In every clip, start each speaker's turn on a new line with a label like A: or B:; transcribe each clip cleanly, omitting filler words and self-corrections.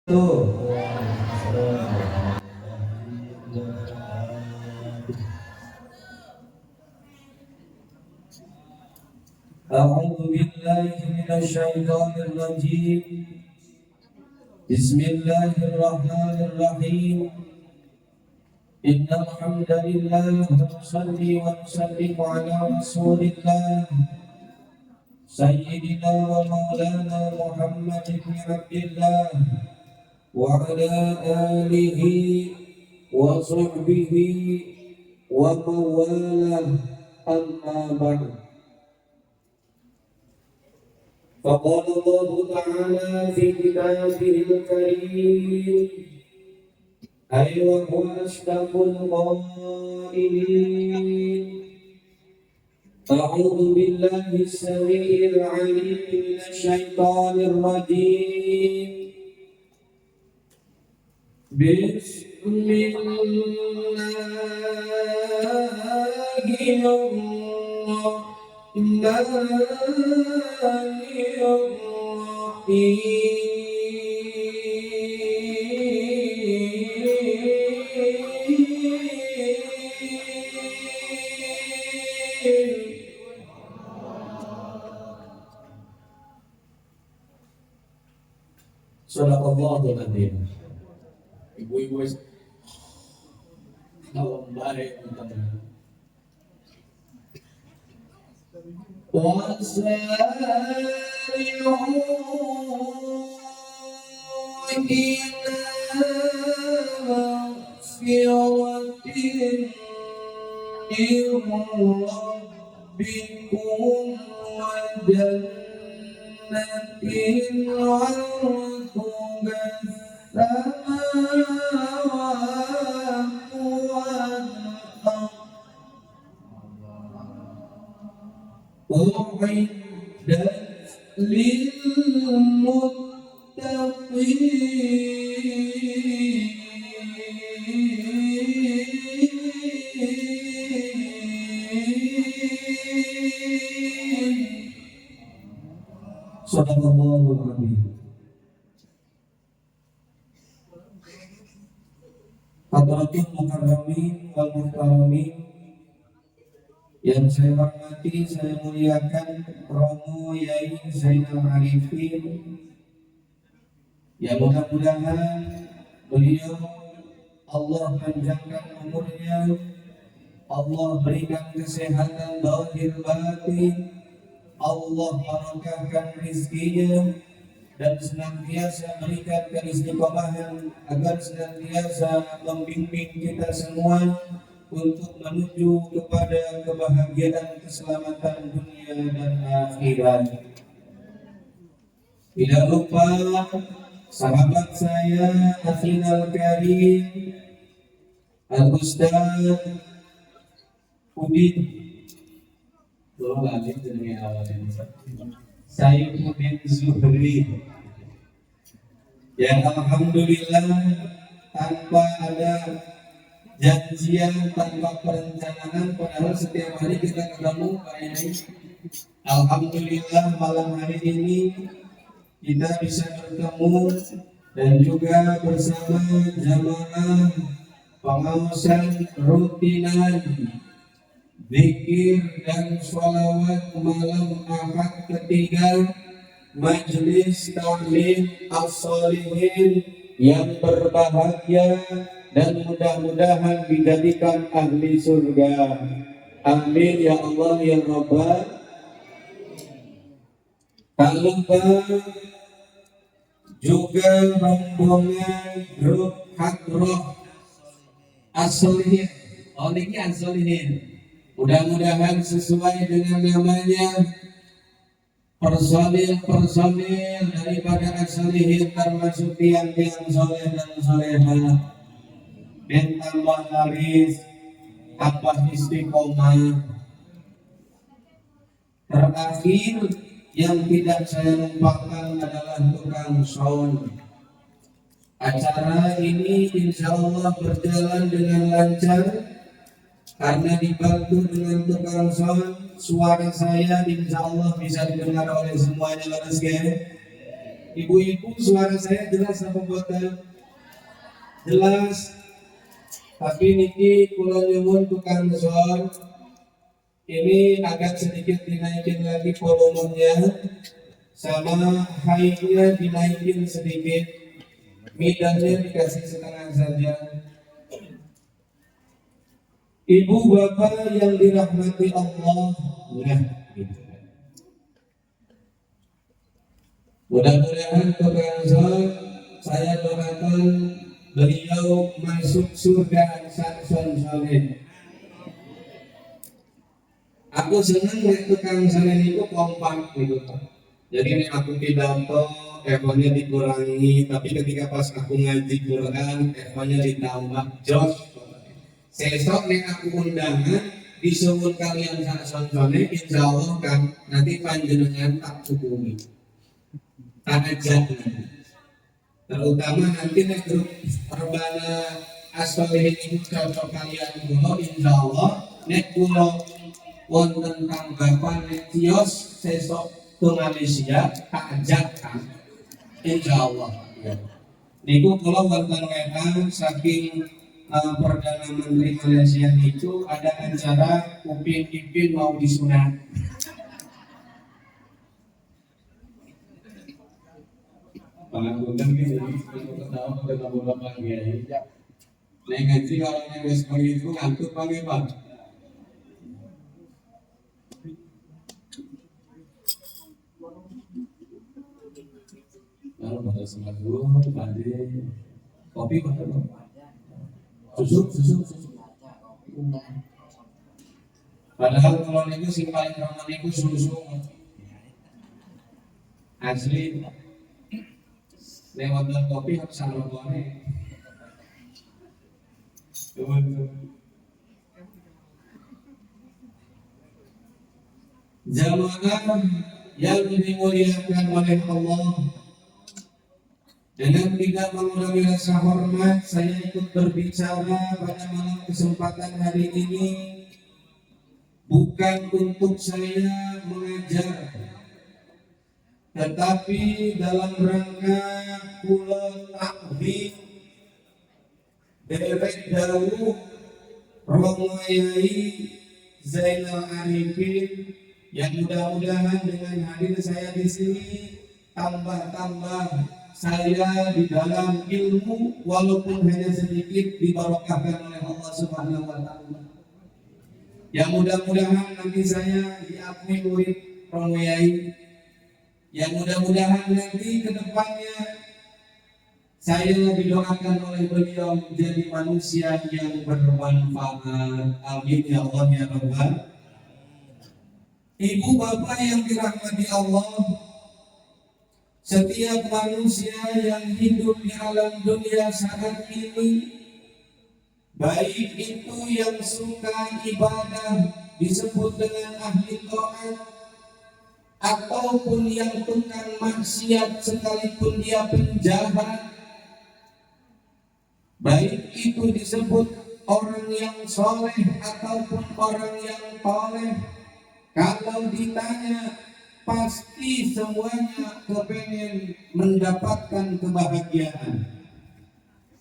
A: أعوذ بالله من الشيطان الرجيم. بسم الله الرحمن الرحيم. إن الحمد لله نصلي ونسلم على رسول الله سيدنا ومولانا محمد بن عبد الله وعلى آله وصحبه ومن والاه، أما بعد. فقال الله تعالى في كتابه الكريم: أي وهو أصدق القائلين: أعوذ بالله السميع العليم من الشيطان الرجيم. بسم الله الرحمن الرحيم. Sadaqallahul adzim. Ibu-ibu kalau baik teman-teman. وَسَارِعُوا إِلَى مَغْفِرَةٍ مِّن رَّبِّكُمْ وَجَنَّةٍ عَرْضُهَا السَّمَاوَاتُ وَالْأَرْضُ أعدت للمتقين. Sadaqallahul adzim. Hadratul mukarramin wal muhtaramin yang saya hormati, saya muliakan Romo Yai Zainal Arifin, ya mudah-mudahan beliau Allah panjangkan umurnya, Allah berikan kesehatan zahir batin, Allah barokahkan rizkinya, dan senantiasa berikan keistiqomahan agar senantiasa membimbing kita semua untuk menuju kepada kebahagiaan keselamatan dunia dan akhirat. Tidak lupa sahabat saya Akhinal Karim Al-Ustaz Udin Saifuddin Zuhri, yang alhamdulillah tanpa ada janjian, tanpa perencanaan, padahal setiap hari kita ketemu Pak Yai. Alhamdulillah malam hari ini kita bisa bertemu dan juga bersama jamaah pengawasan rutinan zikir dan sholawat malam Ahad ketiga Majelis Ta'lim As-Shalihin yang berbahagia dan mudah-mudahan dijadikan ahli surga. Amin ya Allah ya Rabbal. Tak lupa juga rombongan grup Hadroh As-Shalihin. Oh ini As-Shalihin. Mudah-mudahan sesuai dengan namanya, personil daripada As-Shalihin termasuk tiang-tiang soleh dan solehah, dan tambah laris, tambah istiqomah. Terakhir yang tidak saya lupakan adalah tukang sound. Acara ini insya Allah berjalan dengan lancar karena dibantu dengan tukang sound. Suara saya insya Allah bisa didengar oleh semuanya. Laras Ibu-ibu, suara saya jelas apa buatan? Jelas. Tapi niki kula nyuwun tukang sound ini agak sedikit dinaikin lagi volumenya, sama high-nya dinaikin sedikit, midanya dikasih setengah saja. Ibu bapak yang dirahmati Allah, gitu. Mudah-mudahan tukang sound saya doakan beliau masuk surga Sakson Soleh. Aku senang lihat tukang sound itu kompak gitu. Jadi ini aku pidato, ekornya dikurangi, tapi ketika pas aku ngaji Quran, ekornya ditambah jos. Sesok nih aku undangan disuruh kalian Sakson Soleh, insya Allah kan nanti panjenengan tak hubungi, tak ajak nanti. Terutama nanti nih grup Perbana Asfalihin ini cocok kalian dulu, insya Allah nek kulo wonten tanggapan nek tios sesok ke Malaysia tak ajak kan, insya Allah. Niku kulo wonten WA saking Perdana Menteri Malaysia itu ada acara Upin Ipin mau disunat. Penganggutan gitu, ketawa pada bapak kiai. Nah ngaji kalau nangis begitu ngantuk panggil pak. Kalau pada sebelah dulu mandi kopi pada susu. Padahal kalau niku sing paling ramah niku susu asli. Lewat kopi harus sama boleh. Jamaah yang dimuliakan oleh Allah, dengan tidak mengurangi rasa hormat, saya ikut berbicara pada malam kesempatan hari ini bukan untuk saya mengajar, tetapi dalam rangka kula takdim derek dawuh Romo Yai Zainal Arifin yang mudah-mudahan dengan hadir saya di sini tambah-tambah saya di dalam ilmu walaupun hanya sedikit dibarokahkan oleh Allah Subhanahu wa taala. Yang mudah-mudahan nanti saya diakui murid Romo Yai. Yang mudah-mudahan nanti ke depannya saya didoakan oleh beliau menjadi manusia yang bermanfaat. Amin ya Allah ya Rabbal. Ibu bapak yang dirahmati Allah, setiap manusia yang hidup di alam dunia saat ini, baik itu yang suka ibadah disebut dengan ahli taat, ataupun yang tukang maksiat sekalipun dia penjahat, baik itu disebut orang yang soleh ataupun orang yang toleh, kalau ditanya pasti semuanya kepengen mendapatkan kebahagiaan.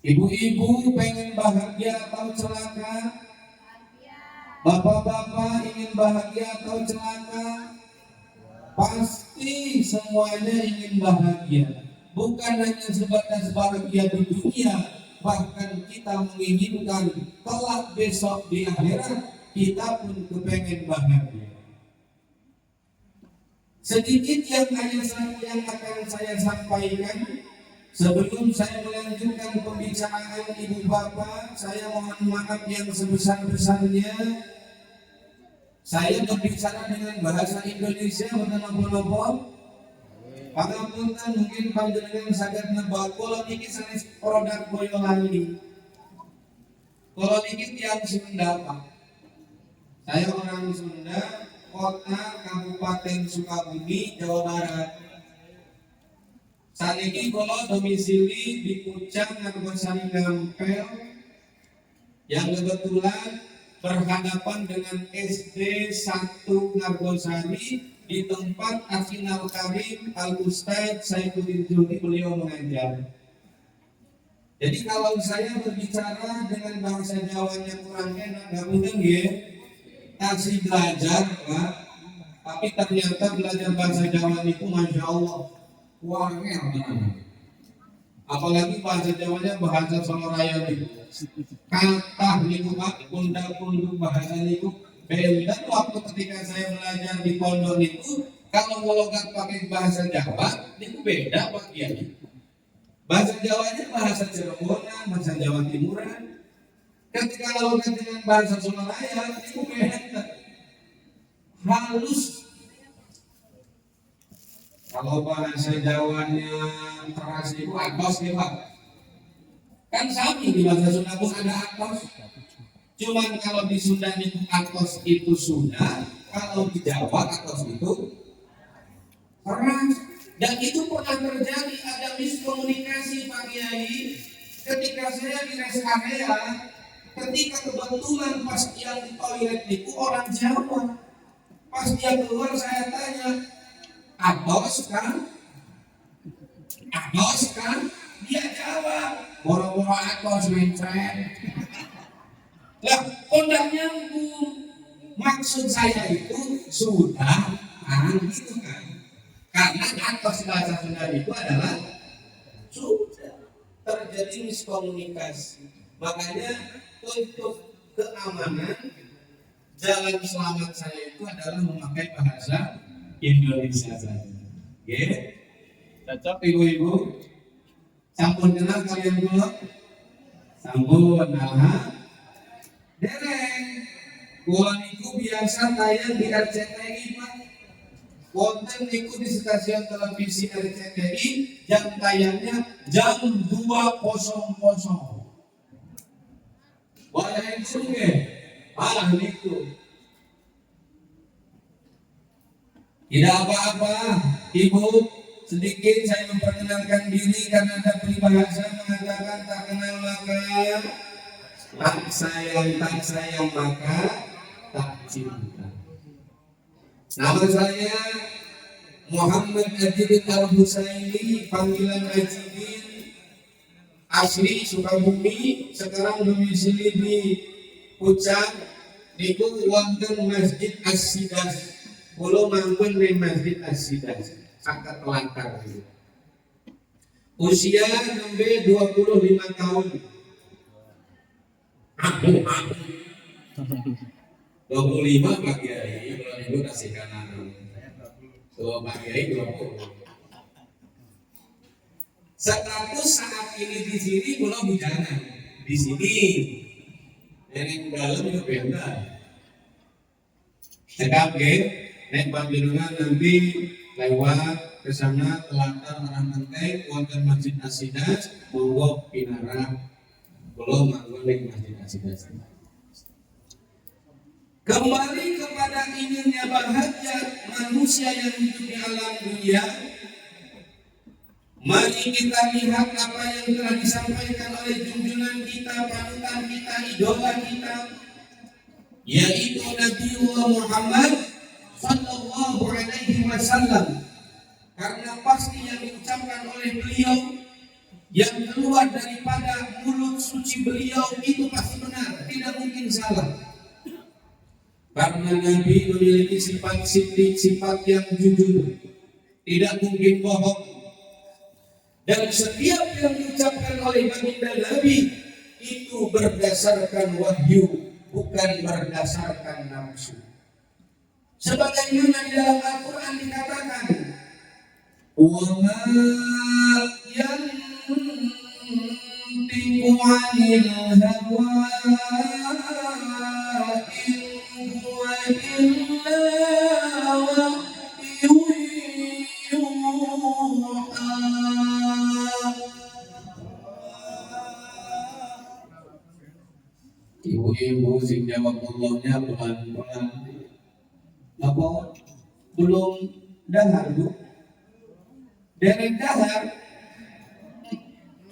A: Ibu-ibu pengen bahagia atau celaka? Bapak-bapak ingin bahagia atau celaka? Pasti semuanya ingin bahagia. Bukan hanya sebatas bahagia di dunia, bahkan kita menginginkan kelak besok di akhirat kita pun kepengen bahagia. Sedikit yang akan saya sampaikan sebelum saya melanjutkan pembicaraan ibu bapak. Saya mohon maaf yang sebesar-besarnya. Saya berbicara dengan bahasa Indonesia benar-benar pangapunten mungkin panjenengan saged nebak kula niki sanes produk Boyolali. Kula niki tiyang Sunda, Pak. Saya orang Sunda, kota Kabupaten Sukabumi, Jawa Barat. Saat ini kula domisili di Pucang Ngargosari Ngampel yang kebetulan berhadapan dengan SD 1 Ngargosari di tempat Afinal Karim Al Ustadz Saifuddin Zuhdi beliau mengajar. Jadi kalau saya berbicara dengan bahasa Jawanya kurang enak, nggak mungkin ya, kasih belajar Pak. Tapi ternyata belajar bahasa Jawa itu Masya Allah wangel banget. Apalagi bahasa Jawanya bahasa Soloraya itu kata niku Pak, pundak-punduk bahasa niku beda. Waktu ketika saya belajar di pondok itu, kalau logat pakai bahasa Jawa itu beda Pak Kiai. Bahasa Jawanya bahasa Cirebonan, bahasa Jawa Timuran. Ketika logat dengan bahasa Soloraya itu beda, halus. Kalau bahasa Jawanya keras itu atos nih Pak. Kan sami di bahasa Sunda pun ada atos. Cuman kalau di Sunda itu atos itu Sunda, kalau di Jawa atos itu keras. Dan itu pernah terjadi, ada miskomunikasi Pak Kiai. Ketika saya di rest area, ketika kebetulan pas yang di toilet itu orang Jawa, pas dia keluar saya tanya, atos kan? Atos kan? Dia jawab, boro-boro atos mencret. Lah, kondang nyambung. Maksud saya itu sudah gitu kan? Karena atos bahasa Sunda itu adalah sudah terjadi miskomunikasi. Makanya untuk keamanan jalan selamat saya itu adalah memakai bahasa Indonesia saja. Oke, cocok ibu-ibu. Sampun kenal kalian belum? Sampun, nah. Dereng, kulon itu biasa tayang di RCTI Pak. Wonten niku di stasiun televisi RCTI jam tayangnya jam 2.00. Wajah itu nge, malah niku. Tidak apa-apa, Ibu. Sedikit saya memperkenalkan diri karena ada peribahasa mengatakan tak kenal maka tak sayang maka tak cinta. Nama saya Muhammad Ajidin Al-Husaini, panggilan Ajidin, asli Sukabumi, sekarang domisili di Pucang, niku wonten Masjid As-Sidas. Kulo manggon di Masjid As-Sidas, angkat telantar. Usia nembe 25 tahun. 25 Pak Kiai, kalau Ibu kasih kanan. Kalau Pak Kiai 20. Status saat ini di sini pulau bujana. Di sini, yang dalam itu beda. Cekap naik Bandungan nanti lewat ke sana telantar arah Menteng, wonten Masjid As-Sidas, monggo pinara. Belum manggon Masjid As-Sidas. Kembali kepada inginnya bahagia manusia yang hidup di alam dunia. Mari kita lihat apa yang telah disampaikan oleh junjungan kita, panutan kita, idola kita, yaitu Nabiullah Muhammad Sallallahu Alaihi Wasallam. Karena pasti yang diucapkan oleh beliau, yang keluar daripada mulut suci beliau itu pasti benar, tidak mungkin salah. Karena Nabi memiliki sifat yang jujur, tidak mungkin bohong. Dan setiap yang diucapkan oleh baginda Nabi itu berdasarkan wahyu, bukan berdasarkan nafsu. Sebagaimana di dalam Al-Quran dikatakan, وَمَا يَنْطِقُ عَنِ الْهَوَىٰ إِنْ هُوَ إِلَّا وَحْيٌ يُوحَىٰ. Ibu-ibu sing jawab Allahnya pelan-pelan. Apa? Belum dengar Bu? Derek dahar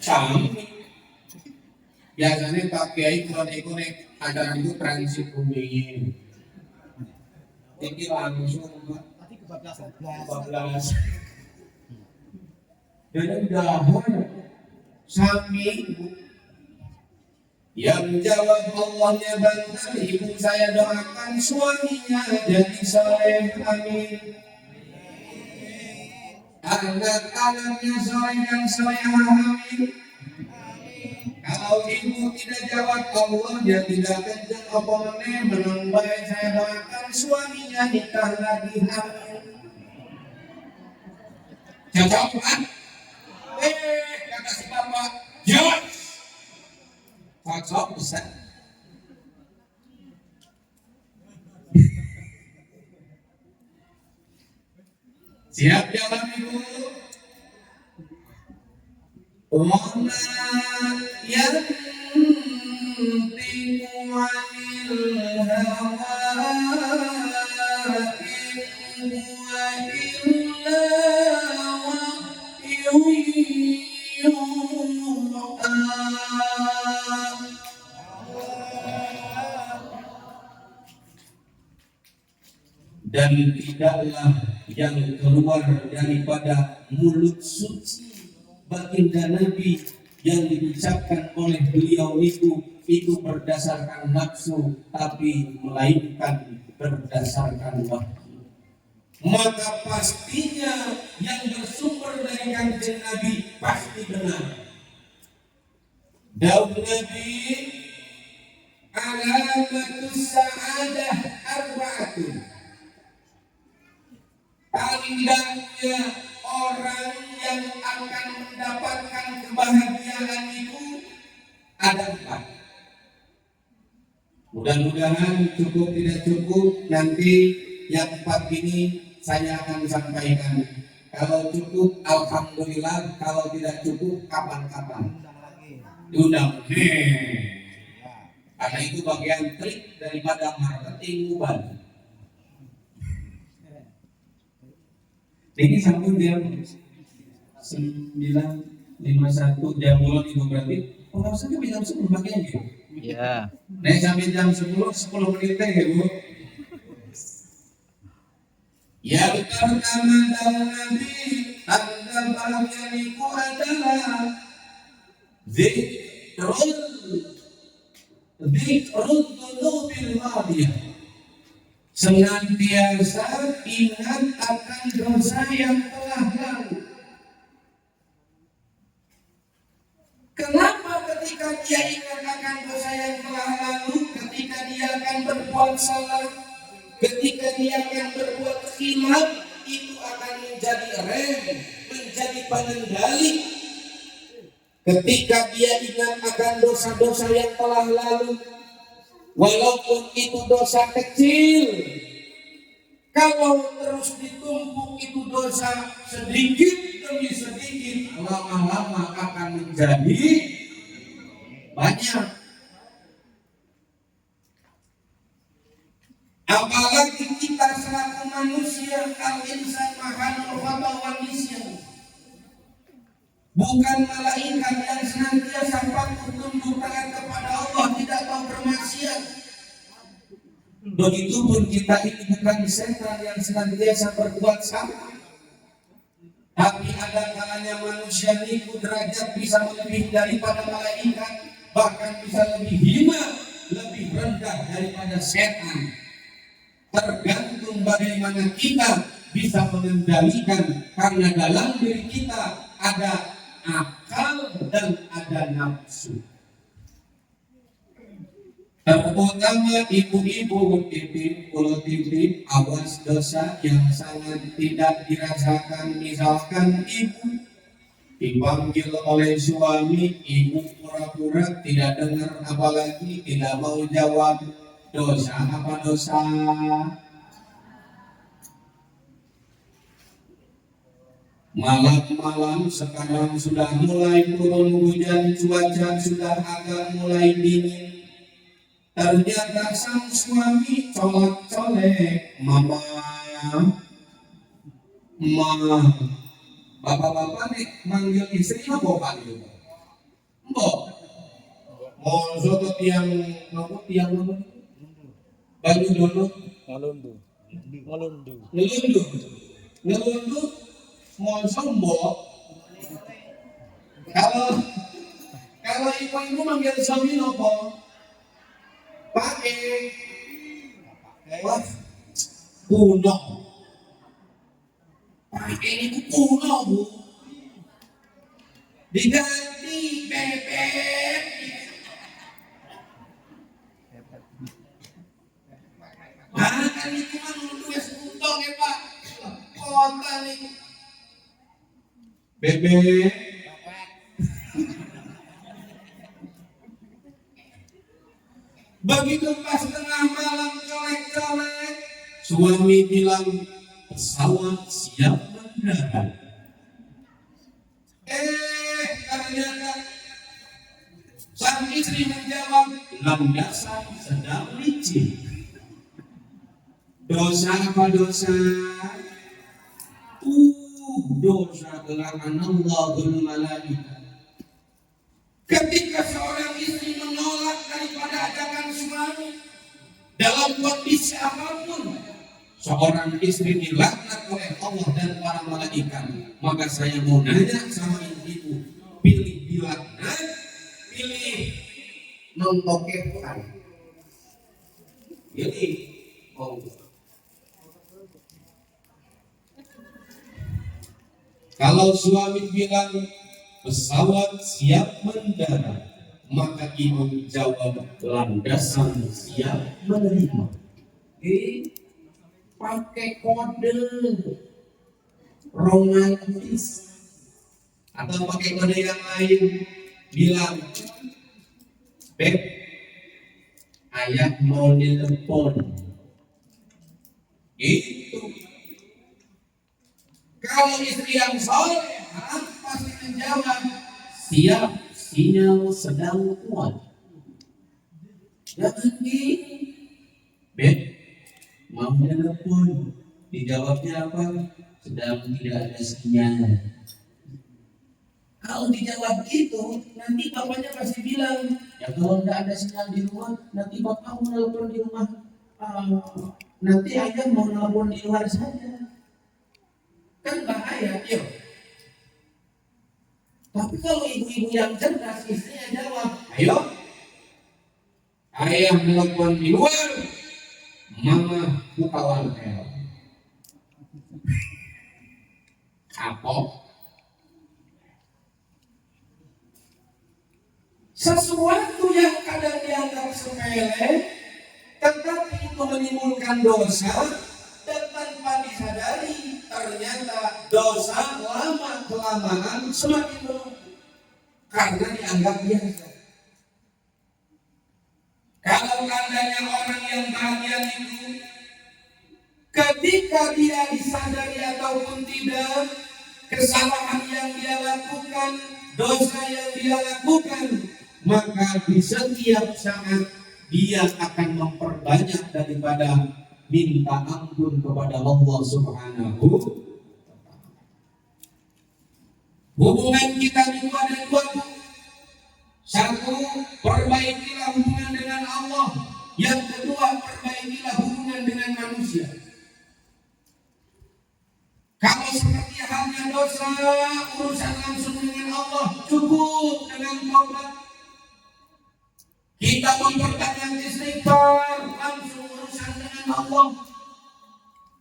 A: kami biasanya Pak Kiai kalau ikut ada itu transit bumi ini langsung Pak 14. Dan dahon sami yang jawab Allahnya bantah, ibu saya doakan suaminya jadi soleh, amin. Anak-anaknya soleh dan solehah, amin. Kalau ibu tidak jawab Allah, dia tidak kencang apa menang baik, saya doakan suaminya nikah lagi, amin. Cocok kan? Kata si bapak, jawab. Cocok bisa. Siap jawab ibu? Wama yantiqu 'anil hawa in huwa illa wahyun yuha. Dan tidaklah yang keluar daripada mulut suci baginda Nabi yang diucapkan oleh beliau itu berdasarkan nafsu, tapi melainkan berdasarkan wahyu. Maka pastinya yang bersumber dari kanjeng Nabi pasti benar. Daud Nabi, alamatus sa'adah arba'atun. Tandanya orang yang akan mendapatkan kebahagiaan itu ada 4. Mudah-mudahan cukup, tidak cukup nanti yang 4 ini saya akan sampaikan. Kalau cukup alhamdulillah, kalau tidak cukup kapan-kapan diundang. Karena itu bagian trik daripada marketing mubal. Ini sambung jam 9.51 jam mulai itu berarti pengawasannya jam 10 bagian gitu. Iya. Nek sampai jam 10 menit ya Bu. Yang pertama dalam Nabi tanda bahagia itu adalah zikrul dunubil madiyah. Senantiasa ingat akan dosa yang telah lalu. Kenapa ketika dia ingat akan dosa yang telah lalu, ketika dia akan berbuat salah, ketika dia akan berbuat khilaf, itu akan menjadi rem, menjadi pengendali. Ketika dia ingat akan dosa-dosa yang telah lalu, walaupun itu dosa kecil, kalau terus ditumpuk itu dosa sedikit demi sedikit, lama-lama akan menjadi banyak. Apalagi kita selaku manusia, al-insan mahanul khata wal nisyan, bukan malaikat yang senantiasa patuh tunduk taat kepada Allah, tidak mau bermaksiat. Begitupun kita ini bukan setan yang senantiasa berbuat salah. Tapi ada kalanya manusia niku derajat bisa lebih daripada malaikat, bahkan bisa lebih hina, lebih rendah daripada setan. Tergantung bagaimana kita bisa mengendalikan, karena dalam diri kita ada akal dan ada nafsu. Terutama ibu-ibu titip awas dosa yang sangat tidak dirasakan. Misalkan ibu dipanggil oleh suami, ibu pura-pura tidak dengar, apalagi tidak mau jawab. Dosa apa dosa? Malam-malam sekarang sudah mulai turun hujan, cuaca sudah agak mulai dingin. Ternyata sang suami colek-colek, mama, bapak-bapak nih manggil istri apa pak itu? Mbok, mau soto tiang nopo tiang nopo? Baju dulu, ngelundu. ngelunduk mau sombong. Kalau ibu-ibu manggil suami nopo? Pakai. Wah, kuno. Pakai itu kuno, Bu. Diganti bebek. Kan itu kan nulis utang ya Pak. Kota nih. Bebek. Begitu pas tengah malam colek-colek, suami bilang pesawat siap mendarat. Ternyata sang istri menjawab, landasan sedang licin. Dosa apa dosa? Dosa gelaran Allahul Malaikah. Ketika seorang istri menolak daripada ajakan suami dalam kondisi apapun, seorang istri dilaknat oleh Allah dan para malaikat. Maka saya mau nanya sama ibu, pilih dilaknat, pilih mentokehkan. Pilih kalau suami bilang pesawat siap mendarat, maka ibu jawab landasan siap menerima. Pakai kode romantis atau pakai kode yang lain, bilang, Beb, ayah mau telepon. Itu. Kalau istri yang soleh pasti menjawab, siap, sinyal sedang kuat. Jangan gini, Beb, mau telepon. Dijawabnya apa? Sedang tidak ada sinyal. Kalau dijawab gitu, nanti bapaknya pasti bilang, ya kalau tidak ada sinyal di rumah, nanti bapak mau telepon di rumah. Nanti ayah mau telepon di luar saja. Kan bahaya, yuk. Tapi kalau ibu-ibu yang cerdas, istrinya jawab, ayo, ayah telepon di luar, mama buka wartel. Kapok. Sesuatu yang kadang dianggap sepele, tetapi itu menimbulkan dosa, dan tanpa disadari, ternyata dosa lama-kelamaan semakin menumpuk karena dianggap biasa. Kalau tandanya orang yang bahagia itu, ketika dia disadari ataupun tidak, kesalahan yang dia lakukan, dosa yang dia lakukan, maka di setiap saat dia akan memperbanyak daripada minta ampun kepada Allah Subhanahu. Hubungan kita itu ada dua. Satu, perbaikilah hubungan dengan Allah. Yang kedua, perbaikilah hubungan dengan manusia. Kalau seperti halnya dosa, urusan langsung dengan Allah, cukup dengan taubat. Kita memperbanyak istighfar, langsung urusan dengan Allah.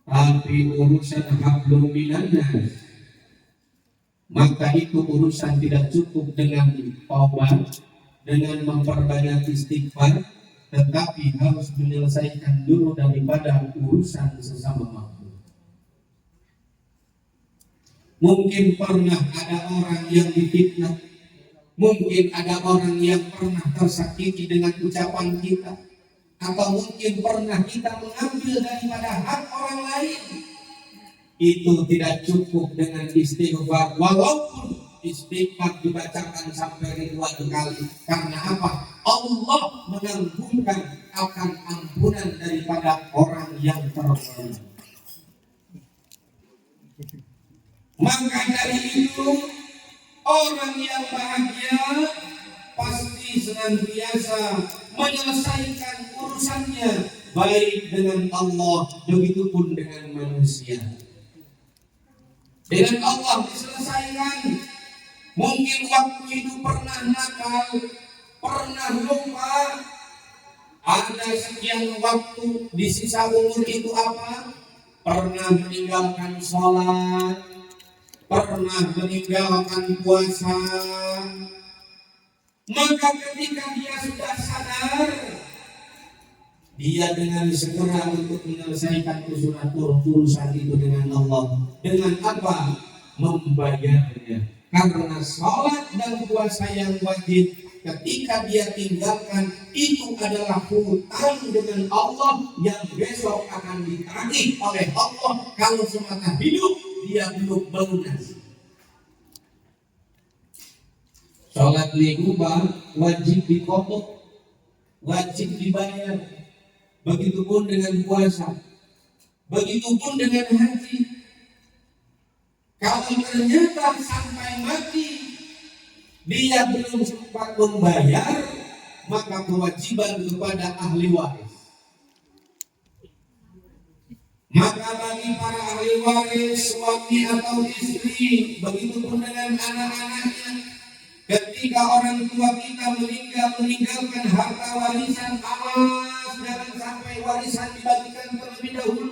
A: Tapi urusan hablum minan nas, maka itu urusan tidak cukup dengan taubat, dengan memperbanyak istighfar, tetapi harus menyelesaikan dulu daripada urusan sesama makhluk. Mungkin pernah ada orang yang difitnah, mungkin ada orang yang pernah tersakiti dengan ucapan kita, atau mungkin pernah kita mengambil daripada hak orang lain. Itu tidak cukup dengan istighfar, walaupun istighfar dibacakan sampai ribuan kali. Karena apa? Allah mengampunkan akan ampunan daripada orang yang terzalim. Maka dari itu, orang yang bahagia pasti senantiasa menyelesaikan urusannya baik dengan Allah, begitupun dengan manusia. Dengan Allah diselesaikan. Mungkin waktu itu pernah nakal, pernah lupa, ada sekian waktu di sisa umur itu apa? Pernah meninggalkan sholat, pernah meninggalkan puasa. Maka ketika dia sudah sadar, dia dengan segera untuk menyelesaikan urusan itu dengan Allah. Dengan apa? Membayarnya. Karena sholat dan puasa yang wajib ketika dia tinggalkan itu adalah hutang dengan Allah yang besok akan ditagih oleh Allah kalau semasa hidup dia belum melunas. Sholat lingkungan wajib dikotok, wajib dibayar. Begitupun dengan puasa, begitupun dengan haji. Kalau ternyata sampai mati dia belum sempat membayar, maka kewajiban kepada ahli waris. Maka bagi para ahli waris, suami atau istri, begitupun dengan anak-anaknya, ketika orang tua kita meninggalkan harta warisan, awas jangan sampai warisan dibagikan terlebih dahulu.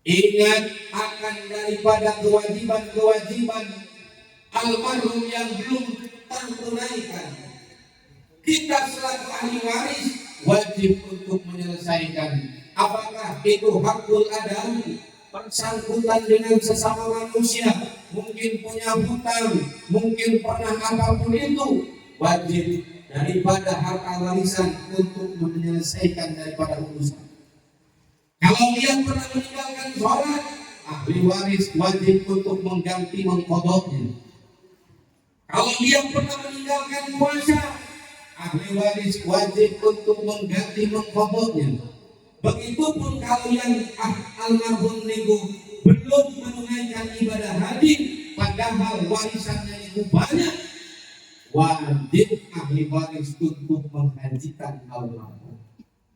A: Ingat akan daripada kewajiban almarhum yang belum tertunaikan. Kita selaku ahli waris wajib untuk menyelesaikan. Apakah itu hakul adam, bersangkutan dengan sesama manusia, mungkin punya hutang, mungkin pernah apapun itu, wajib daripada harta warisan untuk menyelesaikan daripada urusan. Kalau dia pernah meninggalkan sholat, ahli waris wajib untuk mengganti mengkodoknya. Kalau dia pernah meninggalkan puasa, ahli waris wajib untuk mengganti mengkodoknya. Begitupun kalau yang almarhum niku belum menunaikan ibadah haji, padahal warisannya itu banyak, wajib ahli waris untuk menghajikan almarhum.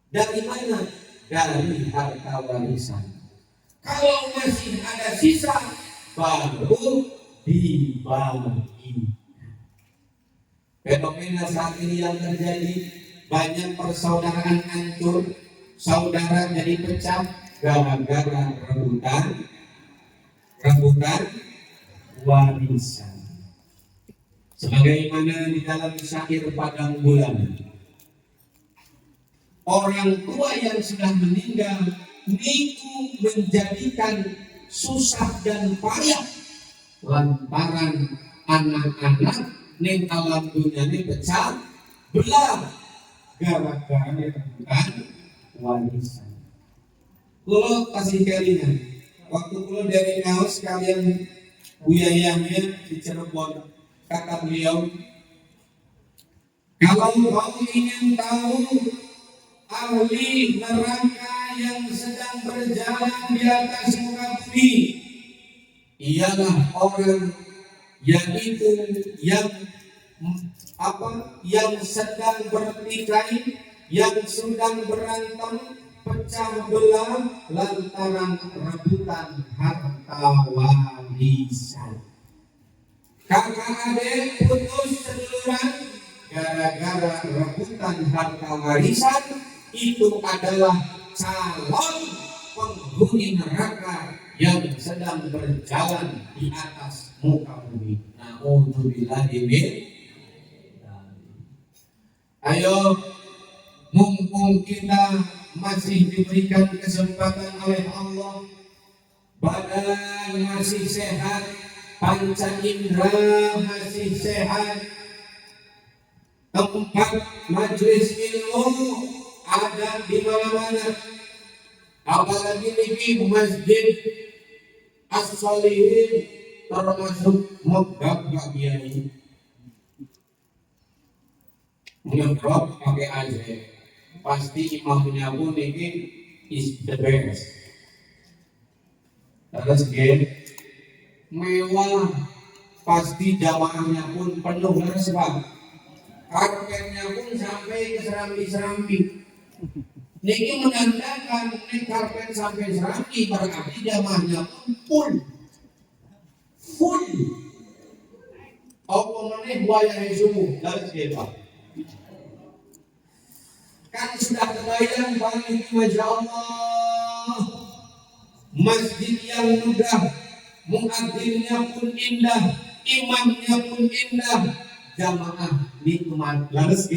A: Dari mana? Dari harta warisan. Kalau masih ada sisa, baru dibagi. Fenomena saat ini yang terjadi, banyak persaudaraan hancur, saudara jadi pecah gara-gara rebutan warisan. Sebagaimana di dalam syair Padang Bulan, orang tua yang sudah meninggal niku menjadikan susah dan payah lantaran anak-anak ning alam dunia ini pecah belah gara-gara rebutan warisan. Kulo kasih kalian waktu kulo dari Ngaos kalian buyayahnya di Cirebon, kata beliau, kalau kau ingin tahu ahli neraka yang sedang berjalan di atas muka bumi, ialah orang yaitu yang sedang bertikai, yang sedang berantem, pecah belah lantaran rebutan harta warisan. Kakak adik putus seduluran gara-gara rebutan harta warisan, itu adalah calon penghuni neraka yang sedang berjalan di atas muka bumi. Na'udzubillahi min. Ayo, mumpung kita masih diberikan kesempatan oleh Allah, badan masih sehat, panca indera masih sehat, tempat majelis ilmu ada di mana-mana, apalagi di Masjid As-Solihin termasuk megap Pak Kiai, ngeprop pakai AC, pasti imamnya pun ini is the best. Terus mewah, pasti jamaahnya pun penuh terus Pak. Karpetnya pun sampai ke serambi-serambi. Niki menandakan karpet sampai serambi berarti jamaahnya pun full. full. Apa meneh wayah subuh garis Pak. Kan sudah terbayang paling Masya Allah, masjid yang megah, muadzinnya pun indah, imamnya pun indah, jamaah nikmat. Laras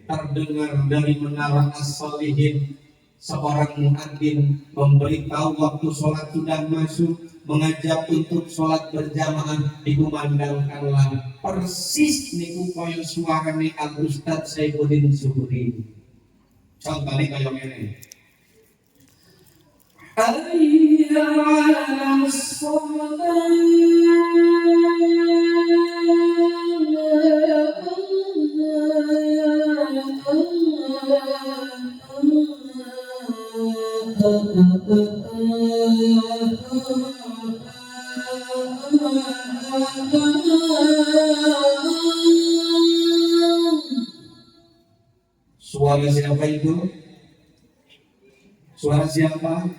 A: terdengar dari menara as-solihin seorang muadzin memberitahu waktu sholat sudah masuk, mengajak untuk sholat berjamaah. Dikumandangkanlah persis niku koyo suarane Al Ustaz Saifuddin Zuhri. Contohnya kayak gini. Hayya 'alas Suara siapa itu? Suara siapa?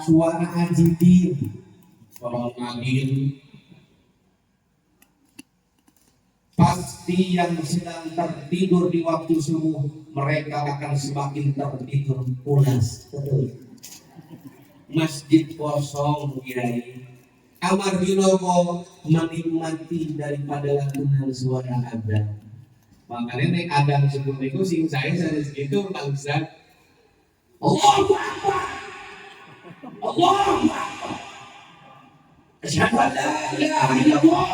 A: Suara Ajidin. Orang Agil. Pasti yang sedang tertidur di waktu subuh, mereka akan semakin tertidur pulas. Masjid kosong, Kiai. Amar Binomo menikmati daripada lantunan suara adzan. Makanya nek adzan subuh itu sing saya segitu Pak Ustaz. Allahu Akbar. Allahu Akbar. Asyhadu an la ilaha illallah.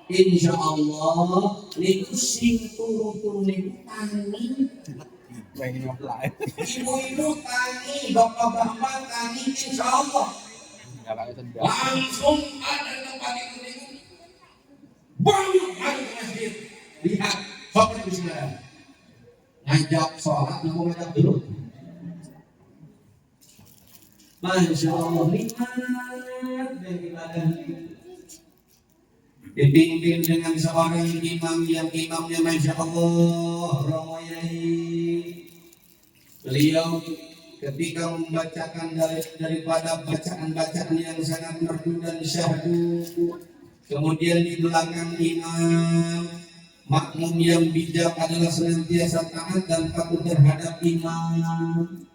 A: Insya Allah niku sing turu-turu niku tani. Ibu-ibu tani, bapak-bapak tani, insya Allah. Langsung ada tempat itu niku. Banyak ada masjid. Lihat, sholat bismillah. Ngajak sholat, mau ngajak dulu. Masya Allah, nikmat dan ibadah. Dipimpin dengan seorang imam yang imamnya Masya Allah, Romo Yai. Beliau ketika membacakan daripada bacaan-bacaan yang sangat merdu dan syahdu, kemudian di belakang imam, makmum yang bijak adalah senantiasa taat dan takut terhadap imam.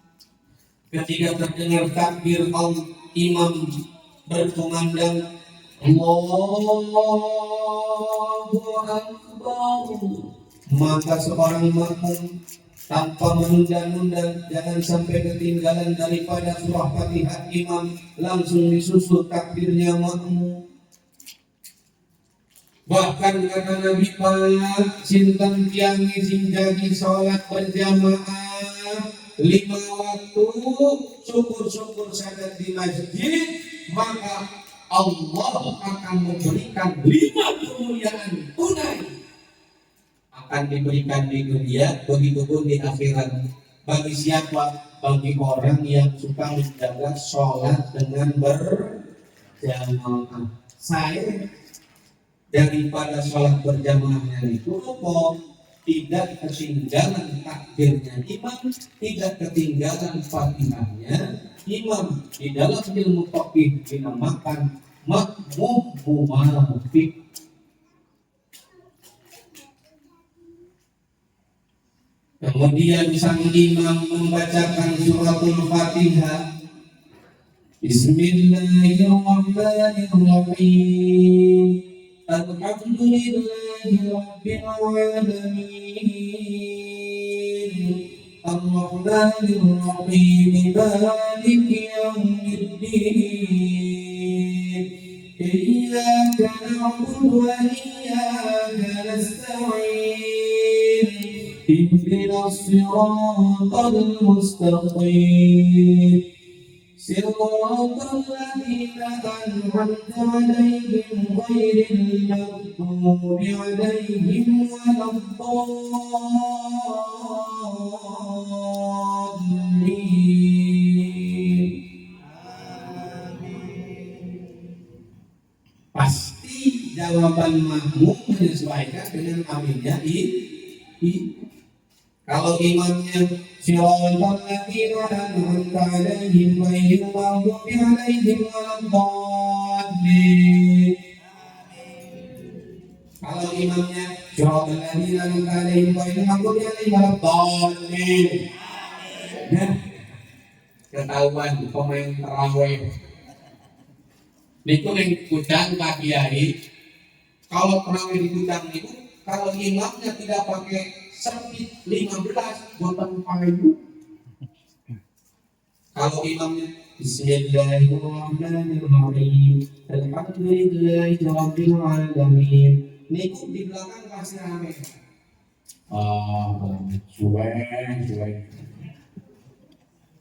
A: Ketika terdengar takbir imam berkumandang Allahu Akbar, maka seorang makmum tanpa menunda-nunda, jangan sampai ketinggalan daripada surah Fatihah imam, langsung disusul takbirnya makmum. Bahkan kata Nabi Pak, sinten tiangi sing jadi sholat berjamaah 5 waktu, syukur-syukur sadat di masjid, maka Allah akan memberikan 5 kemuliaan tunai, akan diberikan di dunia, begitu pun di akhirat. Bagi siapa? Bagi orang yang suka menjaga sholat dengan berjamaah. Saya daripada sholat berjamaahnya itu tidak ketinggalan takbirnya imam, tidak ketinggalan fatihahnya imam. Di dalam ilmu fikih dinamakan makmum muwafiq. Kemudian sang imam membacakan suratul Fatihah. Bismillahirrahmanirrahim. Alhamdulillahi Rabbil Alamin. Ar-Rahmanir Rahim. Maliki Yawmiddin. Iyyaka na'budu wa iyyaka nasta'in. Ihdinas siratal mustaqim. صراط الذين أنعمت عليهم غير المغضوب عليهم ولا الضالين. Pasti jawaban makmum menyesuaikan dengan aminnya Kalau imamnya Siratal ladzina an'amta 'alaihim ghairil maghdubi 'alaihim waladdallin. Kalau imamnya Siratal ladzina an'amta 'alaihim ghairil maghdubi 'alaihim waladdallin. Nah, ketahuan pemain tarawih. Niku ning kudang Pak Kiai. Kalau tarawih di kudang itu, kalau imamnya tidak pakai serpit 15 boten payu. Kalau imamnya Bismillahirrahmanirrahim Alhamdulillahirabbil alamin. Niku di belakang pasti rame. Cuek.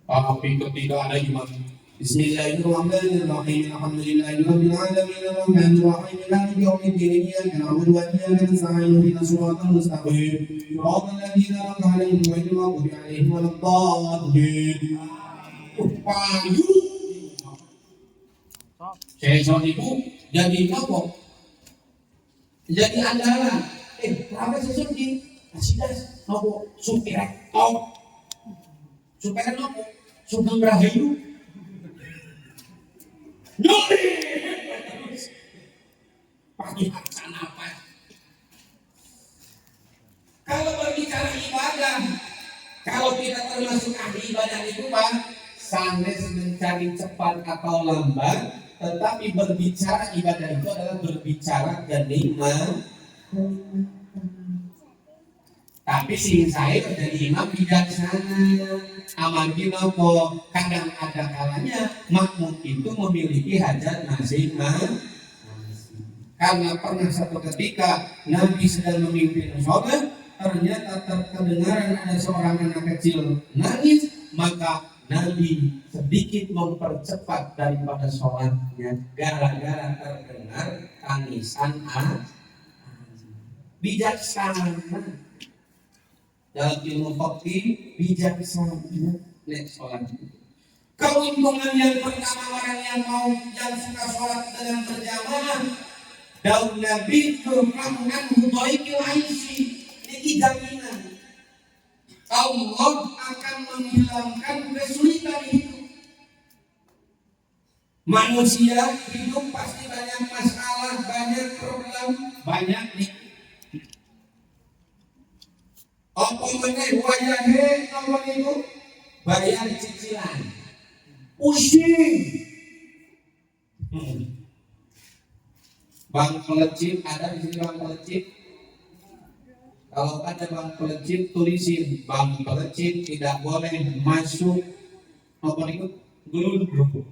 A: Tapi ketika ada imam Bismillahirrahmanirrahim Alhamdulillahirabbil alamin arrahmanirrahim maliki yaumiddin iyyaka na'budu wa iyyaka nasta'in ihdinas siratal mustaqim siratal ladzina an'amta 'alaihim ghairil maghdubi 'alaihim waladdallin. Payu sesok itu jadi apa? Jadi andalan. Kenapa sesok di asidas apa? Supir rektor supir apa? Sugeng Rahayu Nuri pagi hasan apa? Kalau berbicara ibadah, kalau tidak termasuk ahli ibadah itu Pak, sanes mencari cepat atau lambat, tetapi berbicara ibadah itu adalah berbicara kenikmatan. Tapi sing saya dari imam bijaksana. Amargi nopo kadang ada kalanya makmum itu memiliki hajat masing-masing. Karena pernah satu ketika Nabi sedang memimpin sholat, ternyata terdengaran ada seorang anak kecil nangis, maka Nabi sedikit mempercepat daripada sholatnya gara-gara terdengar tangisan bijaksana. Dalam ilmu fikih bijaksana nek sholat. Keuntungan yang pertama orang yang suka sholat dengan berjamaah, daun Nabi kemenangan hudaikil aisy. Ini jaminan Allah akan menghilangkan kesulitan hidup. Manusia hidup pasti banyak masalah, banyak problem, banyak nih. Apa meneh wayahe nomor itu bayar cicilan pusing. Bang pelecit ada di sini bang pelecit. Kalau ada bang pelecit tulisin bang pelecit tidak boleh masuk nomor itu gelundruk.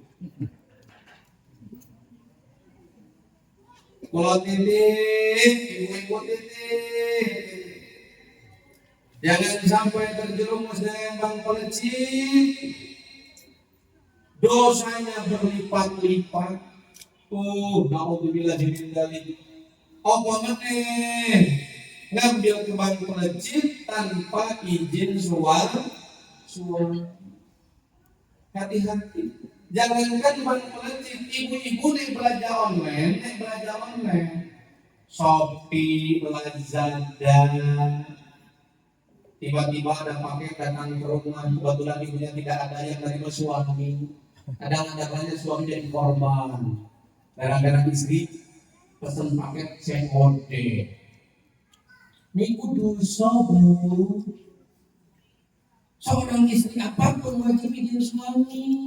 A: Kalau titik ibu titik. Jangan sampai terjerumus dengan bang pelecit, dosanya berlipat-lipat. Naudzubillah min dzalik. Apa meneh ngambil ke bang pelecit tanpa izin suami. Hati-hati. Jangankan bang pelecit, ibu-ibu nih belanja online, Shopee, Lazada. Tiba-tiba ada paket datang ke rumah, kebetulan ibunya tidak ada yang dari suami. Kadang-kadang suami jadi korban. Gara-gara istri pesen paket COD. Niku dosa Bu. Seorang istri apapun wajib izin suami.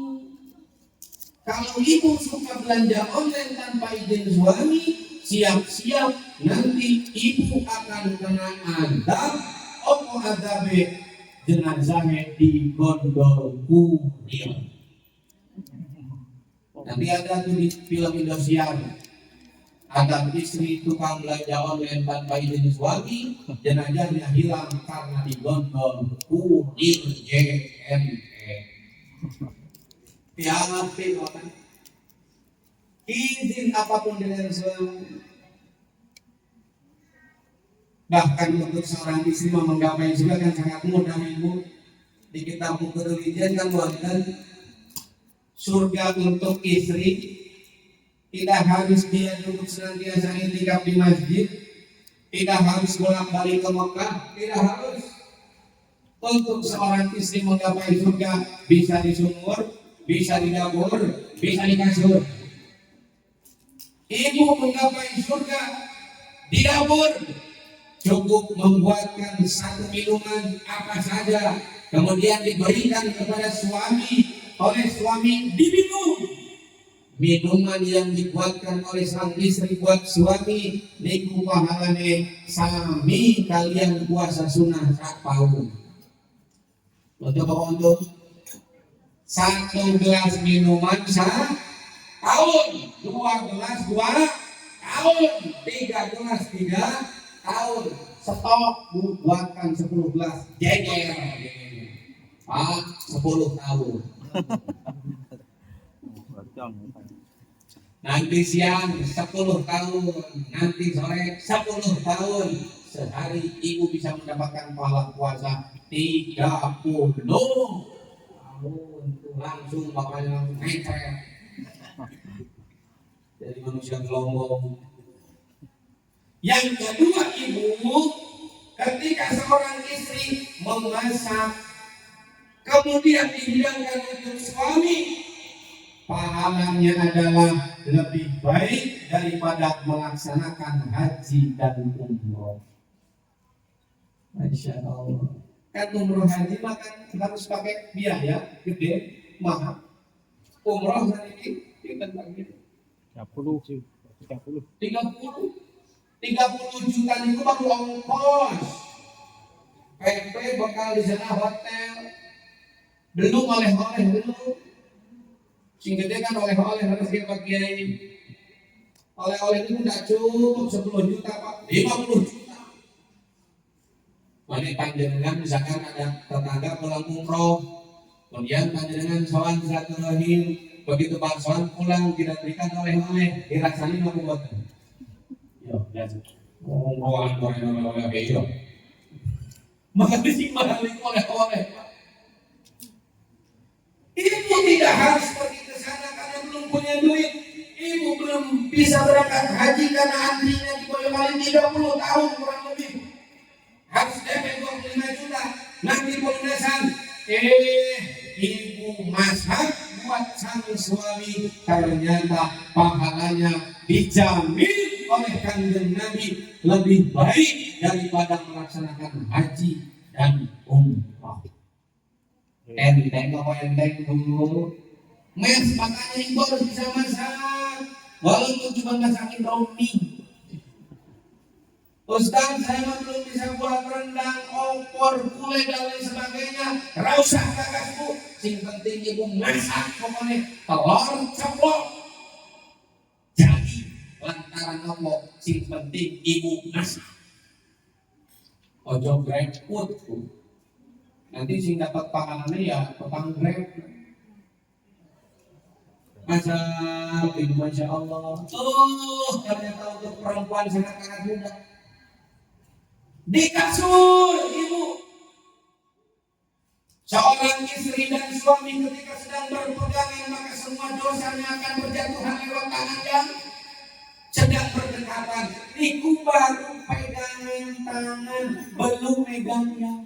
A: Kalau ibu suka belanja online tanpa izin suami, siap-siap nanti ibu akan kena adab. Apa adabe jenazahnya di gondol kuil. Nanti ada tuh di film Indosiar, ada istri tukang belanja online tanpa izin suami, jenazahnya hilang karena di gondol kuil JNE. Hati-hati orang. Izin apapun dengan suami. Bahkan untuk seorang istri menggapai juga kan sangat mudah ibu. Di kitab buku religian kan wonten surga untuk istri tidak harus dia duduk senantiasa itikaf di masjid, tidak harus bolak-balik ke Mekah, tidak harus. Untuk seorang istri menggapai surga bisa di sumur, bisa di dapur, bisa di kasur. Ibu menggapai surga di dapur, cukup membuatkan satu minuman apa saja, kemudian diberikan kepada suami, oleh suami diminum. Minuman yang dibuatkan oleh sang istri buat suami, niku pahalane sami kalian puasa sunnah sak tahun. Untuk satu gelas minuman tahun, 2 gelas 2 tahun, 3 gelas 3 tahun, stok buatkan 10 gelas jejer, 10 tahun. Nanti siang 10 tahun, nanti sore 10 tahun, sehari ibu bisa mendapatkan pahala puasa 30 tahun. Langsung bapaknya langsung ngecek. Jadi manusia gelombong. Yang kedua, ibu, ketika seorang istri memasak kemudian dihidangkan untuk suami, pahalanya adalah lebih baik daripada melaksanakan haji dan umroh. Masya Allah. Kan umroh haji makan harus pakai biaya gede, mahal. Umroh hari ini kita bagi 30 juta itu baru ongkos. PP bakal di sana hotel. Belum oleh-oleh belum. Sing gede kan oleh-oleh harus dia pakai. Oleh-oleh itu tidak cukup 10 juta Pak, 50 juta. Mari panjenengan misalkan ada tetangga pulang umroh, kemudian panjenengan sowan silaturahim, begitu Pak sowan pulang tidak berikan oleh-oleh, dirasain apa buat? Yo, ya. Umrohan oleh-oleh beyo. Maka sih mahalik oleh-oleh. Ibu tidak harus pergi ke sana karena belum punya duit. Ibu belum bisa berangkat haji karena antrinya di Boyolali 30 tahun kurang lebih. Harus DP 25 juta. Nanti pelunasan. Ibu masak buat sang suami. Ternyata pahalanya dijamin oleh Kanjeng Nabi lebih baik daripada melaksanakan haji dan umrah. Enteng apa enteng dulu. Mes makanya ibu harus bisa masak. Walaupun cuma masakin roti. Ustaz, saya belum bisa buat rendang, opor, gulai dan lain sebagainya. Rausah kakakku. Sing penting ibu masak pokoknya telur ceplok. Jadi lantaran apa? Sing penting ibu masak. Ojo greput. Nanti sing dapat pahalanya ya tukang grab. Ibu Masya Allah. Ternyata untuk perempuan sangat mudah. Di kasur ibu. Seorang istri dan suami ketika sedang berpegangan, maka semua dosanya akan berjatuhan lewat tangan yang sedang berdekatan. Ibu baru pegangan tangan, belum megang yang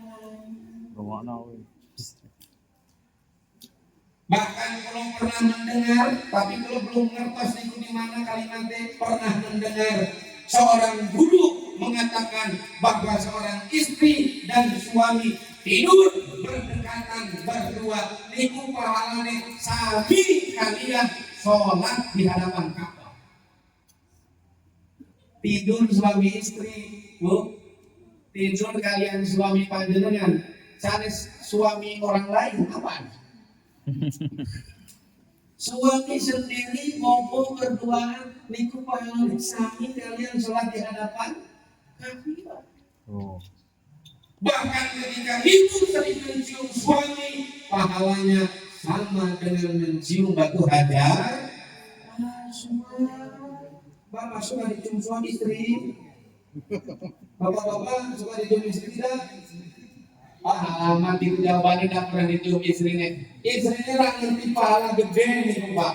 A: bahkan kalau pernah mendengar, tapi kalau belum ngertos itu di mana kalimatnya pernah mendengar seorang guru mengatakan bahwa seorang istri dan suami tidur berdekatan berdua niku pahalane sami kalian sholat di hadapan Ka'bah. Tidur suami istri, Bu. Tidur kalian suami panjenengan, sanes suami orang lain apa? Suami sendiri maupun berduaan niku pahalane sami kalian sholat di hadapan Ka'bah. Bahkan ketika ibu sering mencium suami, pahalanya sama dengan mencium batu hajar. Bapak suka dicium suami istri? Bapak-bapak suka dicium istri tidak? Alamat itu jawabannya tidak pernah dicium istrinya. Istrinya tidak ngerti pahala gede nih Pak.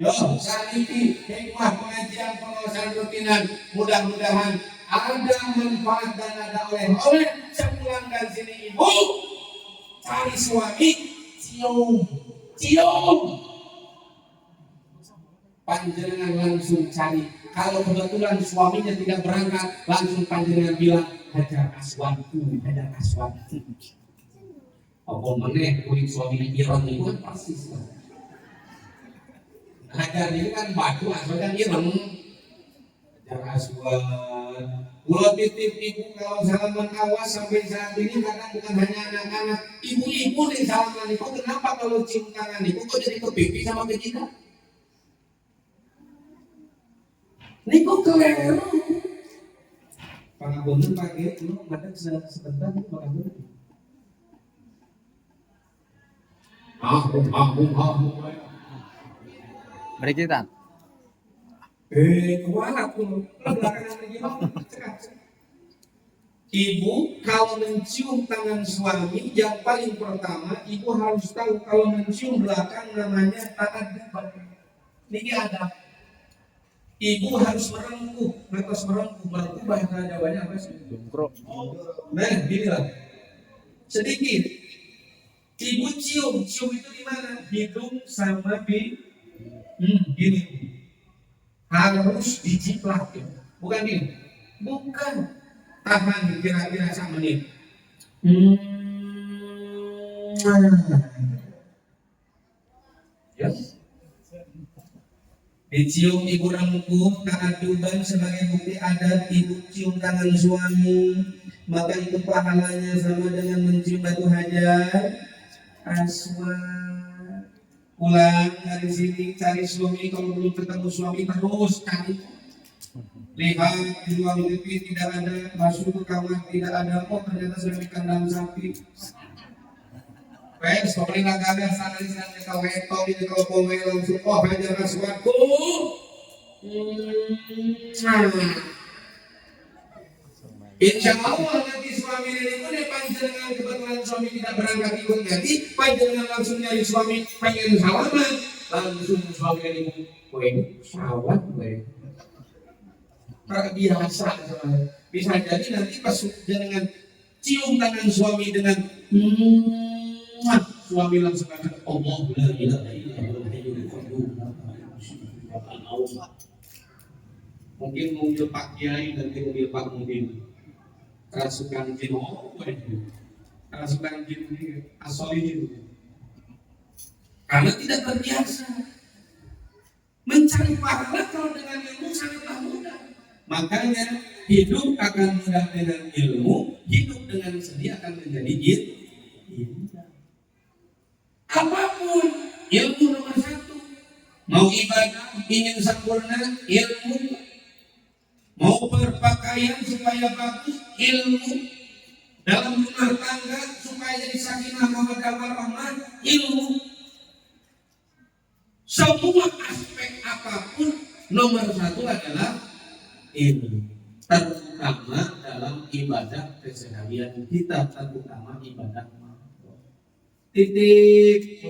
A: Yo, saat ini hikmah pengajian pengawasan rutinan mudah-mudahan ada manfaat dan ada oleh-oleh. Sepulang dari sini ibu cari suami, cium panjenengan langsung cari. Kalau kebetulan suaminya tidak berangkat, langsung panjenengan bilang hajar aswadku. Apa meneh kulit suaminya ireng itu kan persis. Hajar ini kan batu, asal kan ireng. Hajar aswad. Pulau titip ibu kalau salaman awas sampai saat ini kadang bukan hanya anak-anak, ibu-ibu nih salaman itu. Kenapa kalau cium tangan itu kok jadi ke pipi sama ke kita? Niku keliru. Pangapunten pakai itu madang sebentar pangapunten.
B: Beri kita.
A: Kualat tuh. Ibu kalau mencium tangan suami, yang paling pertama ibu harus tahu kalau mencium belakang namanya ta'adab. Ini ada. Ibu harus merengkuh, merengkuh bahasa Jawanya apa sih? Nah, inilah sedikit. Ibu cium itu di mana? Hidung sama gini. Harus diciplak, bukan ini. Bukan. Tahan kira-kira sak menit. Yes. Dicium ibu rengkuh, ta'aduban sebagai bukti adat ibu cium tangan suami, maka itu pahalanya sama dengan mencium batu hajar aswad. Pulang dari sini cari suami, kalau belum ketemu suami terus cari. Lihat di ruang TV tidak ada, masuk ke kamar tidak ada, oh ternyata sudah di kandang sapi. Wes, pokoknya nggak ada sana di sana kalau weto ini kalau pomel langsung oh hajar aswadku. Insya Allah nanti suami itu deh panjenengan kebetulan suami tidak berangkat ikut ngaji, panjenengan langsung nyari suami pengen salaman, langsung suami ini sawat biasa bisa jadi nanti pas dengan cium tangan suami dengan suami langsung akan Allah la ilaha illallah. Mungkin mobil Pak Kiai dan mobil Pak Mungkin rasukan jin rasukan jin asoli jin karena tidak terbiasa mencari pahala. Kalau dengan ilmu sangatlah mudah, makanya hidup akan mudah dengan ilmu, hidup dengan sedih akan menjadi indah. Apapun ilmu nomor satu. Mau ibadah ingin sempurna, ilmu. Mau berpakaian supaya bagus, ilmu. Dalam rumah tangga supaya jadi sakinah mawaddah warahmah, ilmu. Semua aspek apapun nomor satu adalah ilmu. Terutama dalam ibadah keseharian kita, terutama ibadah titik.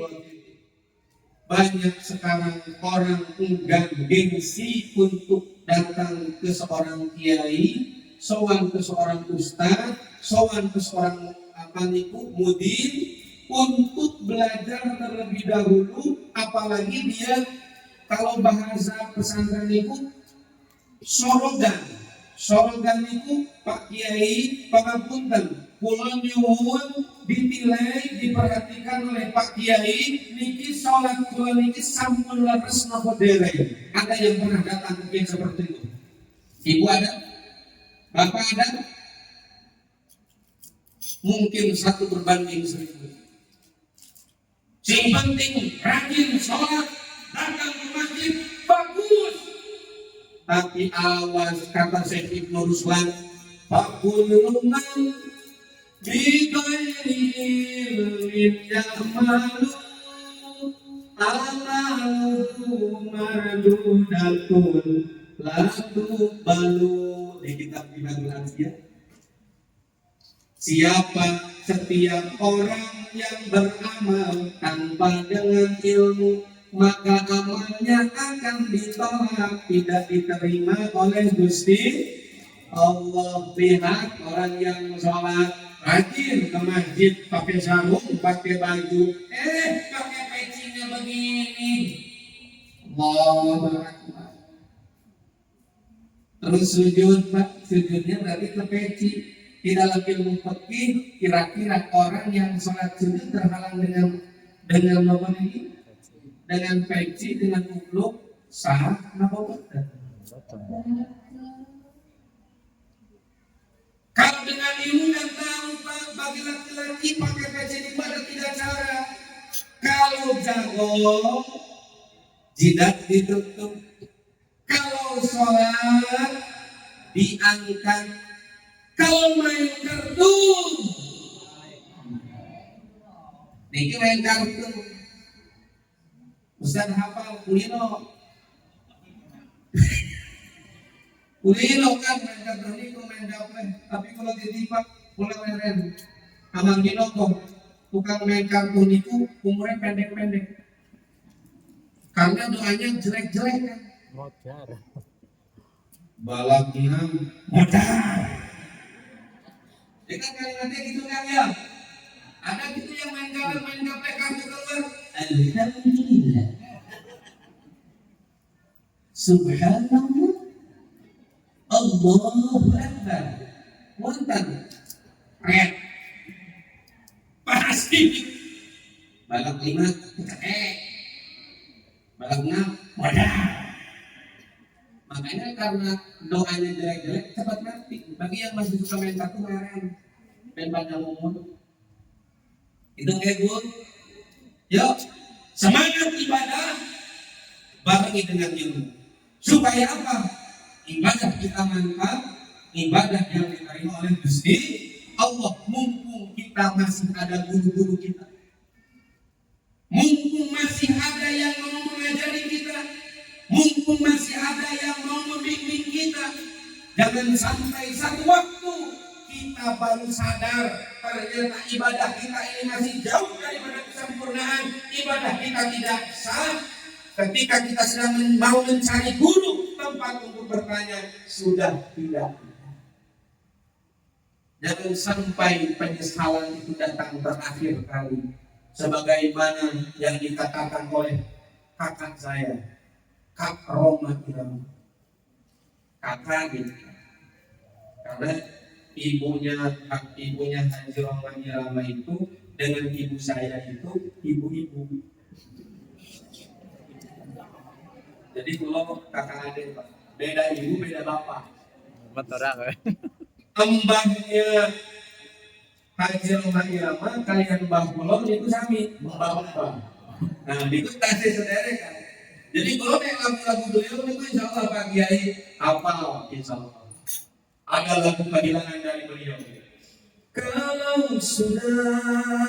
A: Banyak sekarang orang enggan gengsi untuk datang ke seorang kiai, sowan ke seorang ustaz, sowan ke seorang mudir untuk belajar terlebih dahulu. Apalagi dia kalau bahasa pesantren itu sorogan itu Pak Kiai pangapunten kula nyuwun ditilai diperhatikan oleh Pak Kiai niki sholat kula niki sampun leres napa dereng. Ada yang pernah datang mungkin seperti itu? Ibu ada? Bapak ada? Mungkin 1 berbanding 1000. Yang penting rajin sholat, datang ke masjid, bagus. Tapi awas, kata Syekh Ibnu Ruslan, fakulman bighairi ilmin ya'malu amaluhu mardudatun la tuqbalu. Di kitab Bihadul Ansiyah, setiap orang yang beramal tanpa dengan ilmu, maka amalnya akan ditolak, tidak diterima oleh Gusti Allah lihat orang yang sholat rajin ke masjid pakai sarung, pakai baju, pakai pecinya begini. Allahu Akbar. Terus sujud, Pak, sujudnya berarti ke peci. Di dalam ilmu fikih kira-kira orang yang sholat sujud terhalang dengan apa ini? Dengan peci, dengan kupluk, sah apa enggak? Kalau dengan ilmu dan tahu Pak, bagi laki-laki pakai peci itu ada 3 cara. Kalau jago, jidat ditutup. Kalau sholat, diangkat. Kalau main kartu, niki main kartu. Ustaz hafal kulino. Kulino kan main kartu ini main gaple. Tapi kalau ditipak mulai meren. Amang dino kok tukang main kartu niku umurnya pendek-pendek. Karena doanya jelek-jelek kan.
B: Modar.
A: Balaknya modar. Ya kan kalimatnya gitu kan ya. Ada gitu yang main gaple kartu keluar. Alhamdulillah. Subhanallah. Allahu Akbar. Wonten. Red. Pasti. Balak 5 balak 6 modal. Makanya karena doanya jelek-jelek cepat mati. Bagi yang masih suka main kartu kemarin dan pada umur itu good. Yuk semangat ibadah barengi dengan ilmu. Supaya apa? Ibadah kita mantap, ibadah yang diterima oleh Gusti Allah. Mumpung kita masih ada guru-guru kita, mumpung masih ada yang mau mengajari kita, mumpung masih ada yang mau membimbing kita, jangan sampai satu waktu kita baru sadar ternyata ibadah kita ini masih jauh daripada kesempurnaan, ibadah kita tidak sah. Ketika kita sedang mau mencari guru tempat untuk bertanya, sudah tidak. Jangan sampai penyesalan itu datang terakhir kali. Sebagaimana yang dikatakan oleh kakak saya, Kak Roma Irama. Kakak gitu. Karena ibunya Haji Roma Irama itu dengan ibu saya itu ibu-ibu. Jadi kalau kakak adik Pak, beda ibu beda bapak.
B: Motorak.
A: Embahnya Haji Roma Irama kalian mbah kulon itu sami mbah. Nah itu kasih saudara kan. Jadi kalau yang lagu-lagu beliau itu insya Allah Pak Kiai hafal insya Allah. Ada lagu kehilangan dari beliau. Kalau sudah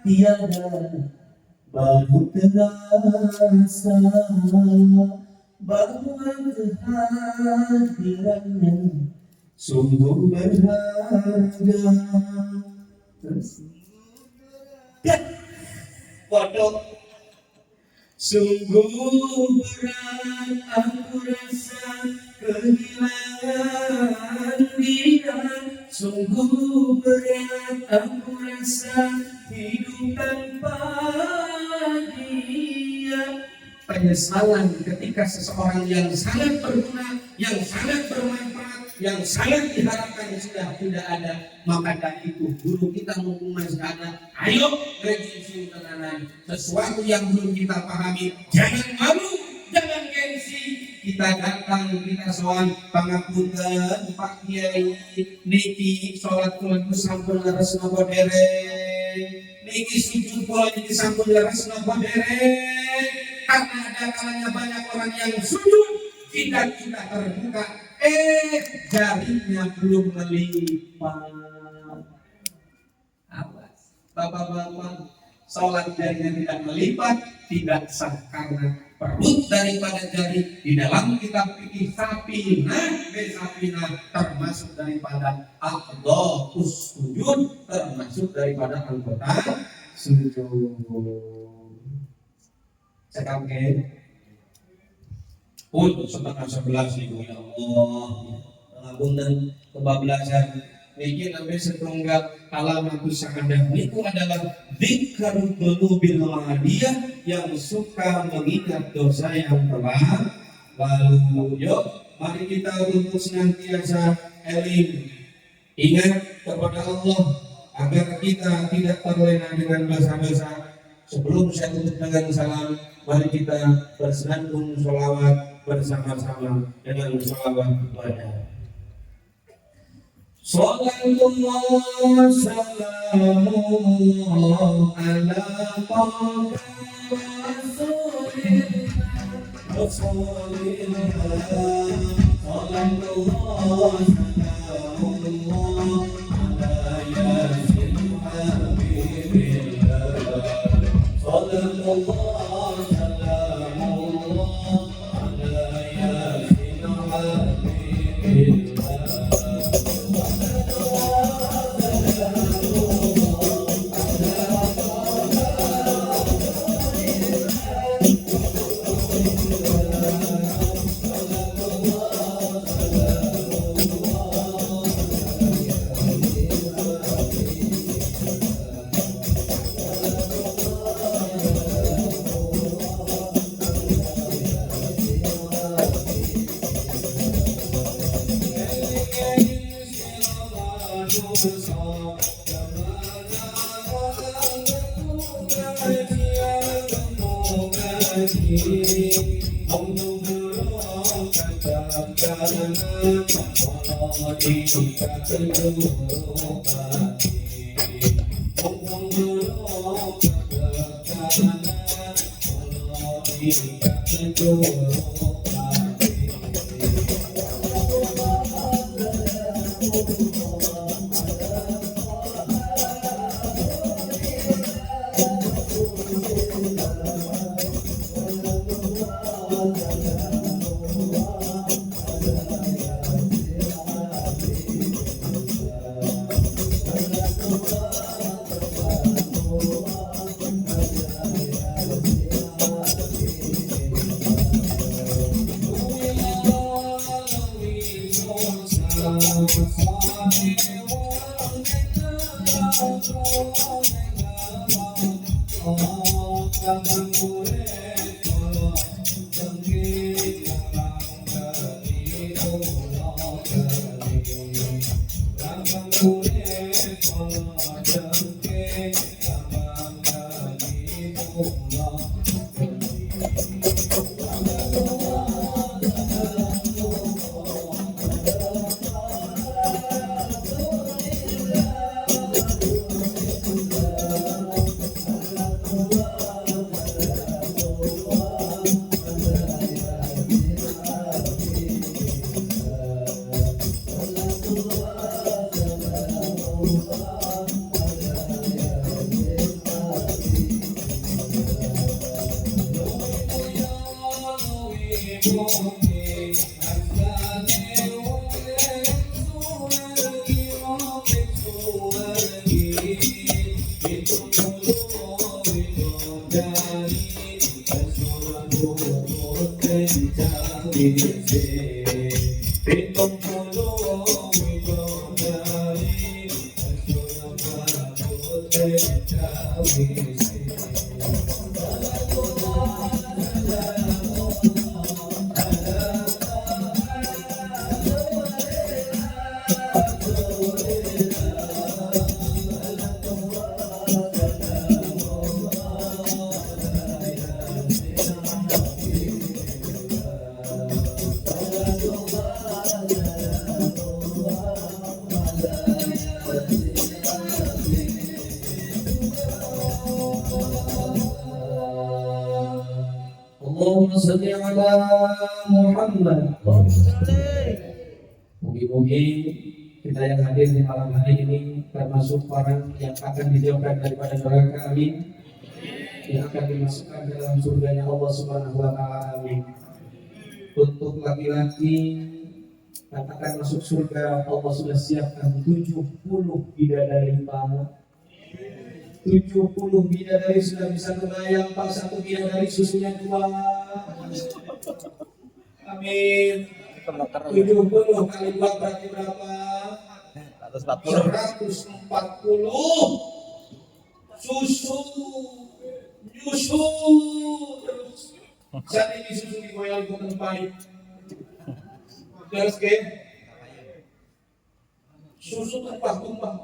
A: tiada baru terasa bahwa kehadirannya sungguh berharga. Waduh, sungguh berat aku rasa kehilangan dia. Sungguh berat aku rasa hidup tanpa dia. Penyesalan ketika seseorang yang sangat berguna, yang sangat bermanfaat, yang sangat diharapkan sudah tidak ada, maka dari itu guru kita mumpung masih ada, ayo revisi tenanan sesuatu yang belum kita pahami, jangan malu, jangan gengsi, kita datang, kita soal pangapunten Pak Kiai niki sholat itu sampun leres nopo dereng, niki sujud kula niki sampun leres nopo dereng. Karena ada kalanya banyak orang yang sujud, tidak kita terbuka, jarinya belum melipat. Awas, bapak-bapak, sholat jarinya tidak melipat, tidak sah karena perut daripada jari di dalam kitab fikih sapina termasuk daripada a'dha'us sujud, termasuk daripada anggota sujud. Sekarang untuk setengah 11 ya Allah. Punten kebablasan niki sampai setunggal alamatus sa'adah niku adalah dzikrul dzunubil madiyah yang suka mengingat dosa yang telah lalu. Yuk mari kita untuk senantiasa eling ingat kepada Allah agar kita tidak terlena dengan dosa-dosa. Sebelum saya tutup dengan salam, mari kita bersandung sholawat bersama-sama dengan sholawat kepada Sallallahu salamullah ala taha rasulillah sallallahu salamullah ala yasin habibillah sallallahu salamullah ala yasin habibillah. Allahumma salli ala Muhammad. Mugi-mugi kita yang hadir di malam hari ini termasuk orang yang akan dijauhkan daripada neraka, amin, yang akan dimasukkan dalam surganya Allah Subhanahu wa taala, amin. Untuk laki-laki katakan masuk surga, Allah sudah siapkan 70 bidadari pala. 70 bidadari sudah bisa kebayang, Pak, satu bidadari susunya 2. Amin.
B: Kemeter
A: 70 kali 4 berarti berapa?
B: 140.
A: 140. Susu nyusu terus saat ini susu digoyang ke tempat terus ke susu tumpah-tumpah,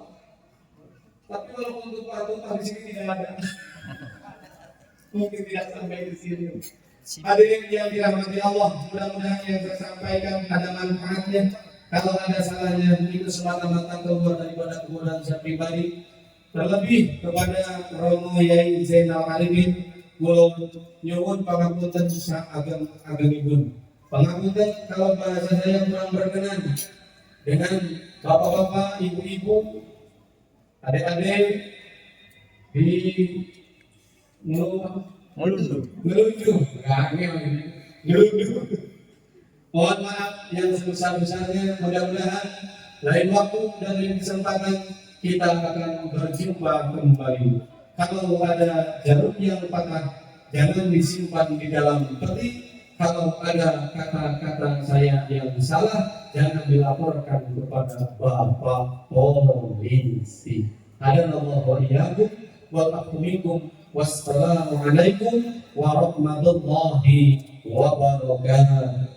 A: tapi kalau untuk tumpah-tumpah di sini tidak ada. Mungkin tidak sampai di sini. Hadirin yang dirahmati Allah, mudah-mudahan yang saya sampaikan ada manfaatnya. Kalau ada salahnya, itu semata-mata keluar daripada kemudahan saya pribadi. Terlebih kepada Romo Yai Zainal Arifin, kula nyuwun pangapunten agamipun. Pangapunten kalau bahasa saya kurang berkenan dengan bapak-bapak, ibu-ibu, adik-adik di
B: Ngelunduh.
A: ngelunduh. Mohon maaf yang sebesar-besarnya. Mudah-mudahan lain waktu dan lain kesempatan kita akan berjumpa kembali. Kalau ada jarum yang patah, jangan disimpan di dalam peti. Kalau ada kata-kata saya yang salah, jangan dilaporkan kepada Bapak Polisi. Hadanallahu wa iyyakum wal afu minkum. Wassalamualaikum warahmatullahi wabarakatuh.